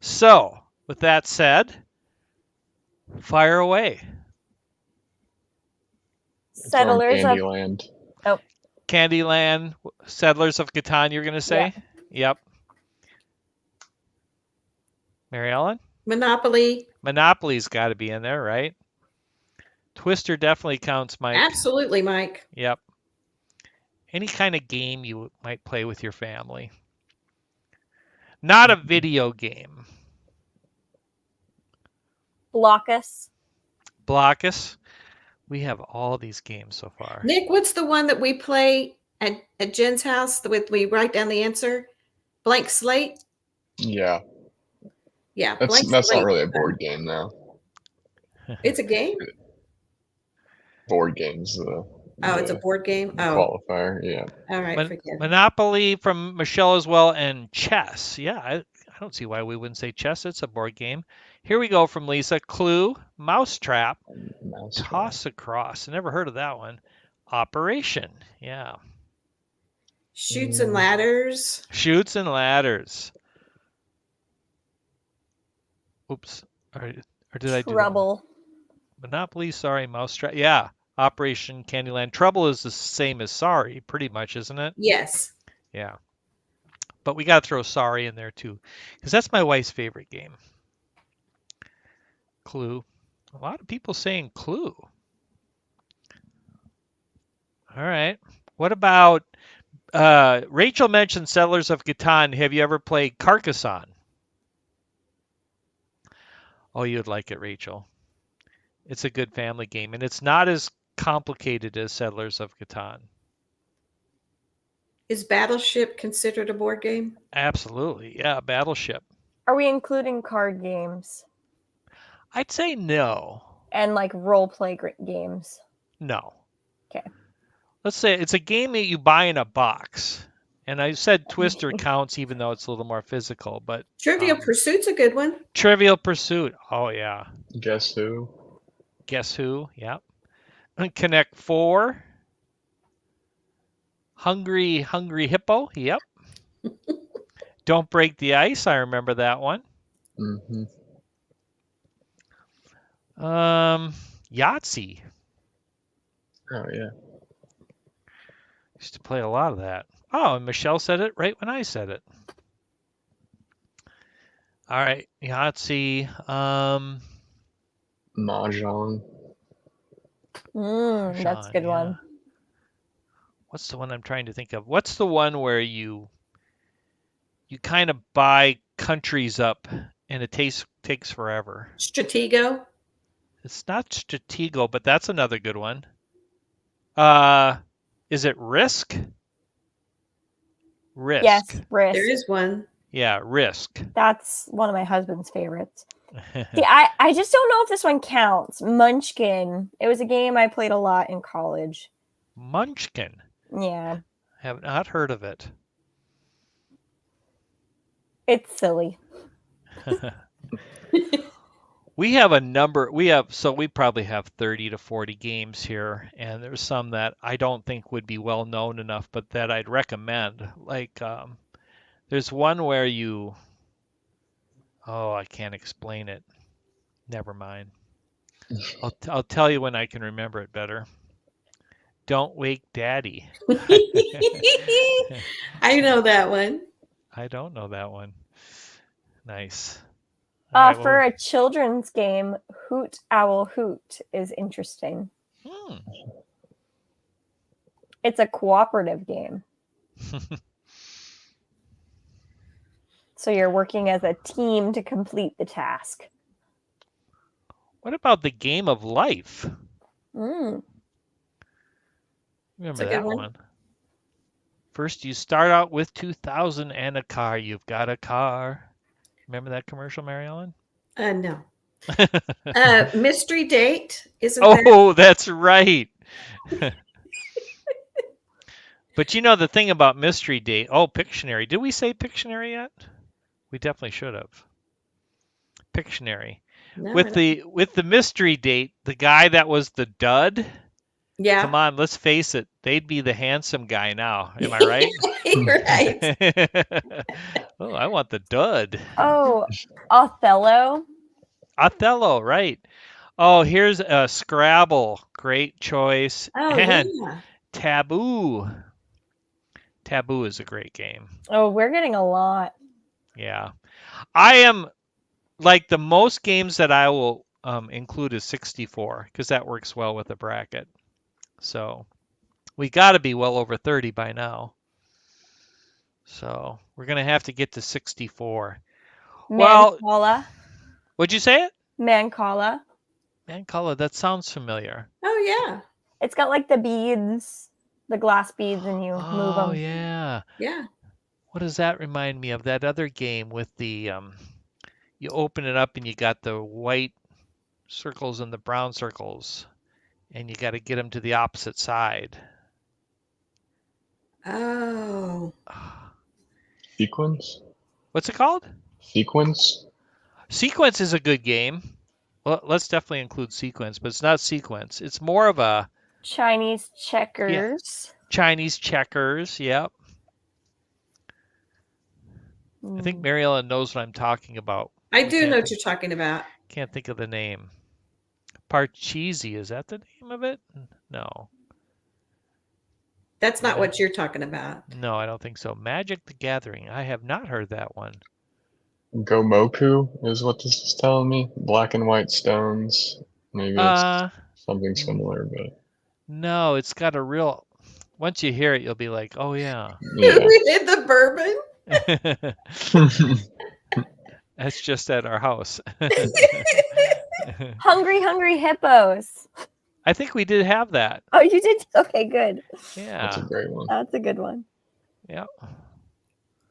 So, with that said, fire away. Settlers of Candyland. Candyland, Settlers of Catan, you're going to say? Yep. Mary Ellen? Monopoly. Monopoly's got to be in there, right? Twister definitely counts, Mike. Absolutely, Mike. Yep. Any kind of game you might play with your family. Not a video game. Blockus. Blockus. We have all these games so far. Nick, what's the one that we play at Jen's house with we write down the answer? Blank slate? Yeah. Yeah. That's not really a board game now. It's a game? Board games. It's a board game? Oh. Qualifier, yeah. All right, forget it. Monopoly from Michelle as well, and chess. Yeah, I don't see why we wouldn't say chess. It's a board game. Here we go from Lisa. Clue, Mousetrap, Toss Across. I never heard of that one. Operation. Yeah. Shoots and ladders. Shoots and ladders. Oops. Or did I do that? Trouble. Monopoly, sorry, Mousetrap. Yeah. Operation Candyland. Trouble is the same as Sorry, pretty much, isn't it? Yes. Yeah. but we got to throw Sorry in there too, because that's my wife's favorite game. Clue. A lot of people saying Clue. All right. What about Rachel mentioned Settlers of Catan. Have you ever played Carcassonne? Oh, you'd like it, Rachel. It's a good family game, and it's not as complicated as Settlers of Catan. Is Battleship considered a board game? Absolutely. Yeah, Battleship. Are we including card games I'd say no. and like role play games? No. Okay. Let's say it's a game that you buy in a box. And I said Twister counts even though it's a little more physical, but Trivial Pursuit's a good one. Trivial Pursuit. Oh yeah. Guess Who? Guess Who? Yep. Connect 4. Hungry Hippo. Yep. Don't Break the Ice. I remember that one. Mm-hmm. Yahtzee. Oh yeah. Used to play a lot of that. Oh, and Michelle said it right when I said it. All right, Yahtzee. Mahjong. That's a good one. What's the one I'm trying to think of? What's the one where you kind of buy countries up and it takes forever? Stratego. It's not Stratego, but that's another good one. Is it Risk? Risk. Yes, Risk. There is one. Yeah, Risk. That's one of my husband's favorites. See, I just don't know if this one counts. Munchkin. It was a game I played a lot in college. Munchkin. Yeah. Have not heard of it. It's silly. We have a number. We probably have 30 to 40 games here, and there's some that I don't think would be well known enough, but that I'd recommend. Like, there's one where I can't explain it. Never mind. I'll tell you when I can remember it better. Don't Wake Daddy. I know that one. I don't know that one. Nice. For a children's game, Hoot Owl Hoot is interesting. It's a cooperative game. So you're working as a team to complete the task. What about the Game of Life? That's Remember a good that one? First, you start out with 2,000 and a car. You've got a car. Remember that commercial, Mary Ellen? No. Mystery Date, isn't That's right. But you know the thing about Mystery Date. Oh, Pictionary. Did we say Pictionary yet? We definitely should have. Pictionary. No, With the Mystery Date, the guy that was the dud. Yeah. Come on, let's face it. They'd be the handsome guy now. Am I right? Right. Oh, I want the dud. Oh, Othello. Othello, right. Oh, here's a Scrabble. Great choice. Oh, and yeah. Taboo. Taboo is a great game. Oh, we're getting a lot. Yeah. I am, like, the most games that I will include is 64, because that works well with a bracket. So we got to be well over 30 by now. So we're going to have to get to 64. Mancala. What'd you say it? Mancala. Mancala, that sounds familiar. Oh, yeah. It's got like the beads, the glass beads, and you move them. Oh, yeah. Yeah. What does that remind me of? That other game with the, you open it up and you got the white circles and the brown circles, and you got to get them to the opposite side. Oh. Sequence? What's it called? Sequence? Sequence is a good game. Well, let's definitely include Sequence, but it's not Sequence. It's more of a Chinese checkers. Chinese checkers, yep. I think Mary Ellen knows what I'm talking about. I do know what you're talking about. Can't think of the name. Parcheesi, is that the name of it? No. That's not what you're talking about. No, I don't think so. Magic the Gathering. I have not heard that one. Gomoku is what this is telling me. Black and white stones. Maybe it's something similar, but No, it's got a real. Once you hear it, you'll be like, oh yeah. yeah. We did the bourbon. That's just at our house. Hungry, hungry hippos. I think we did have that. Oh, you did? Okay, good. That's a Yeah. great one. That's a good one. Yeah.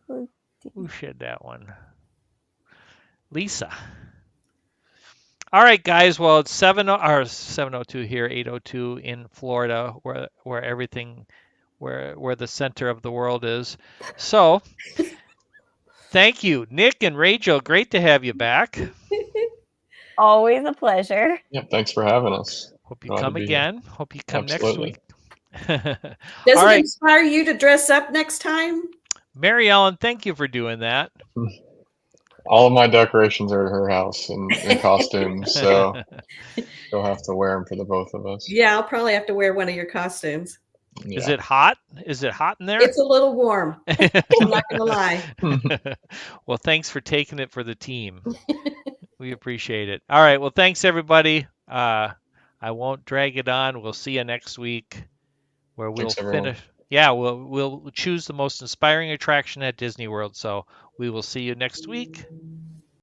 Who shared that one? Lisa. All right, guys. Well, it's 7:02 here, 8:02 in Florida, where everything, where the center of the world is. So, thank you, Nick and Rachel. Great to have you back. Always a pleasure. Yeah, thanks for having us. Hope you Glad to come be here. again. Hope you come Absolutely. next week. Does All it right, inspire you to dress up next time? Mary Ellen, thank you for doing that. All of my decorations are at her house in costumes, so you'll have to wear them for the both of us. Yeah, I'll probably have to wear one of your costumes. Yeah. Is it hot? Is it hot in there? It's a little warm. I'm not going to lie. Well, thanks for taking it for the team. We appreciate it. All right. Well, thanks everybody. I won't drag it on. We'll see you next week, where we'll Thanks, everyone. finish. Yeah, we'll choose the most inspiring attraction at Disney World. So we will see you next week.